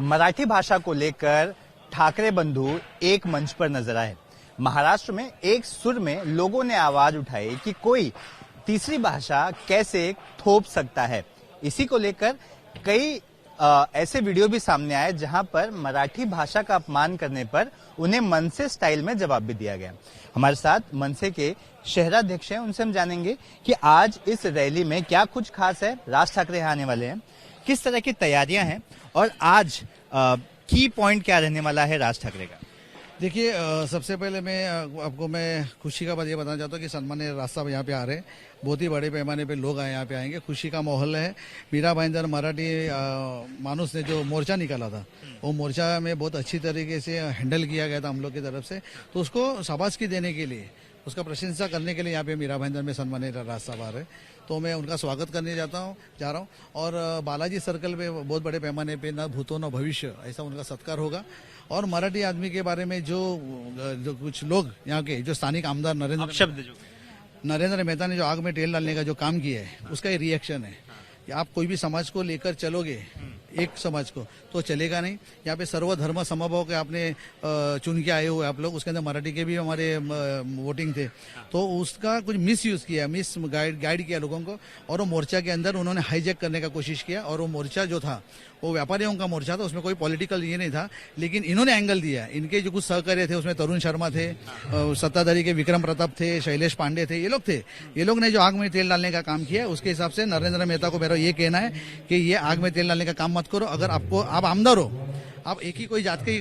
मराठी भाषा को लेकर ठाकरे बंधु एक मंच पर नजर आए। महाराष्ट्र में एक सुर में लोगों ने आवाज उठाई कि कोई तीसरी भाषा कैसे थोप सकता है। इसी को लेकर कई ऐसे वीडियो भी सामने आए जहां पर मराठी भाषा का अपमान करने पर उन्हें मनसे स्टाइल में जवाब भी दिया गया। हमारे साथ मनसे के शहराध्यक्ष हैं, उनसे हम जानेंगे कि आज इस रैली में क्या कुछ खास है। राज ठाकरे यहाँ आने वाले हैं, किस तरह की तैयारियां हैं और आज की पॉइंट क्या रहने वाला है राज ठाकरे का। देखिए, सबसे पहले मैं खुशी का बात ये बताना चाहता हूँ कि सम्मानीय राज साहब यहाँ पे आ रहे हैं। बहुत ही बड़े पैमाने पे लोग आए यहाँ पे आएंगे, खुशी का माहौल है। मीरा भाईंदर मराठी मानुस ने जो मोर्चा निकाला था, वो मोर्चा में बहुत अच्छी तरीके से हैंडल किया गया था हम लोग की तरफ से। तो उसको शाबाशी देने के लिए, उसका प्रशंसा करने के लिए यहाँ पे मीरा भाईंदर में सम्मानीय राज साहब आ रहे हैं। तो मैं उनका स्वागत करने जा रहा हूँ और बालाजी सर्कल पे बहुत बड़े पैमाने पे न भूतो न भविष्य ऐसा उनका सत्कार होगा। और मराठी आदमी के बारे में जो कुछ लोग यहाँ के जो स्थानिक आमदार नरेंद्र मेहता ने जो आग में तेल डालने का जो काम किया है, उसका ये रिएक्शन है कि आप कोई भी समाज को लेकर चलोगे, एक समाज को, तो चलेगा नहीं। यहाँ पे सर्व धर्म समभाव के आपने चुन के आए हुए आप लोग, उसके अंदर मराठी के भी हमारे वोटिंग थे, तो उसका कुछ मिस यूज किया, मिस गाइड किया लोगों को। और वो मोर्चा के अंदर उन्होंने हाईजैक करने का कोशिश किया। और वो मोर्चा जो था वो व्यापारियों का मोर्चा था, उसमें कोई पॉलिटिकल ये नहीं था, लेकिन इन्होंने एंगल दिया। इनके जो कुछ सहकार्य थे उसमें तरुण शर्मा थे, सत्ताधारी के विक्रम प्रताप थे, शैलेश पांडे थे, ये लोग थे। ये लोग ने जो आग में तेल डालने का काम किया, उसके हिसाब से नरेंद्र मेहता को मेरा ये कहना है कि ये आग में तेल डालने का काम मत करो। अगर आप आमदार हो, आप एक ही कोई जात के,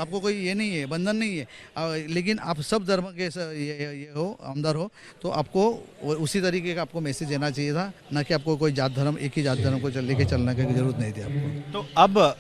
आपको कोई ये नहीं है, बंधन नहीं है, लेकिन आप सब धर्म के ये हो, आमदार हो, तो आपको उसी तरीके का आपको मैसेज देना चाहिए था, ना कि आपको कोई जात धर्म, एक ही जात धर्म को लेके चलने की जरूरत नहीं थी आपको। तो अब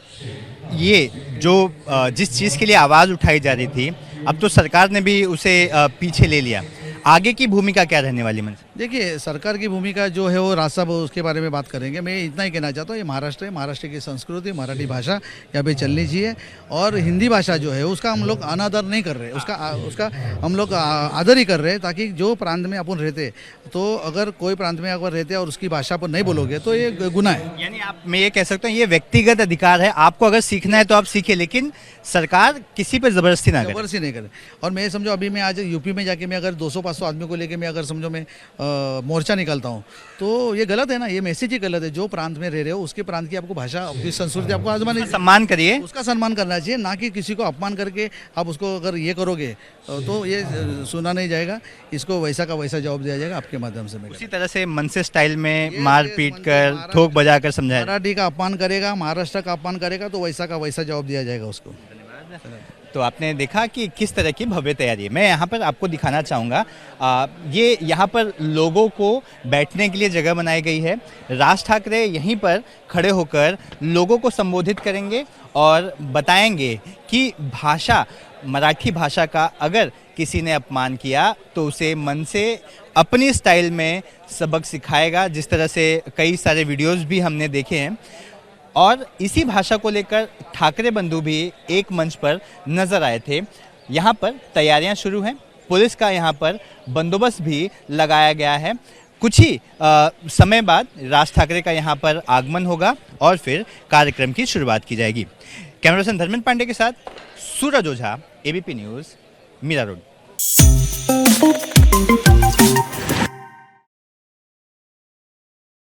ये जो जिस चीज के लिए आवाज उठाई जा रही थी, अब तो सरकार ने भी उसे पीछे ले लिया। आगे की भूमिका क्या रहने वाली मन? देखिए, सरकार की भूमिका जो है वो राज साहब उसके बारे में बात करेंगे। मैं इतना ही कहना चाहता हूँ, ये महाराष्ट्र है, महाराष्ट्र की संस्कृति, मराठी भाषा यहाँ पे चलनी चाहिए। और हिंदी भाषा जो है उसका हम लोग अनादर नहीं कर रहे, उसका हम लोग आदर ही कर रहे हैं, ताकि जो प्रांत में अपन रहते, तो अगर कोई प्रांत में अगर रहते और उसकी भाषा पर नहीं बोलोगे तो ये गुनाह है। यानी मैं ये कह सकता हूँ ये व्यक्तिगत अधिकार है, आपको अगर सीखना है तो आप सीखे, लेकिन सरकार किसी पर जबरदस्ती नहीं करे। और मैं समझो अभी मैं आज यूपी में जाके मैं अगर 200-500 आदमी को लेके मैं अगर समझो मैं मोर्चा निकालता हूँ, तो ये गलत है ना, ये मैसेज ही गलत है। जो प्रांत में रह रहे हो उसके प्रांत की आपको भाषा, आपकी संस्कृति आपको आजमानी, सम्मान करिए, उसका सम्मान करना चाहिए, ना कि किसी को अपमान करके आप उसको अगर ये करोगे तो ये सुना नहीं जाएगा। इसको वैसा का वैसा जवाब दिया जाएगा आपके माध्यम से। उसी तरह से मनसे स्टाइल में मार पीट कर, थोक बजा कर समझाया। मराठी का अपमान करेगा, महाराष्ट्र का अपमान करेगा, तो वैसा का वैसा जवाब दिया जाएगा उसको। तो आपने देखा कि किस तरह की भव्य तैयारी है। मैं यहाँ पर आपको दिखाना चाहूँगा, ये यहाँ पर लोगों को बैठने के लिए जगह बनाई गई है। राज ठाकरे यहीं पर खड़े होकर लोगों को संबोधित करेंगे और बताएंगे कि भाषा, मराठी भाषा का अगर किसी ने अपमान किया तो उसे मन से अपनी स्टाइल में सबक सिखाएगा। जिस तरह से कई सारे वीडियोस भी हमने देखे हैं। और इसी भाषा को लेकर ठाकरे बंधु भी एक मंच पर नजर आए थे। यहाँ पर तैयारियां शुरू हैं, पुलिस का यहाँ पर बंदोबस्त भी लगाया गया है। कुछ ही समय बाद राज ठाकरे का यहाँ पर आगमन होगा और फिर कार्यक्रम की शुरुआत की जाएगी। कैमरा पर्सन धर्मेंद्र पांडे के साथ सूरज ओझा, एबीपी न्यूज़, मीरा रोड।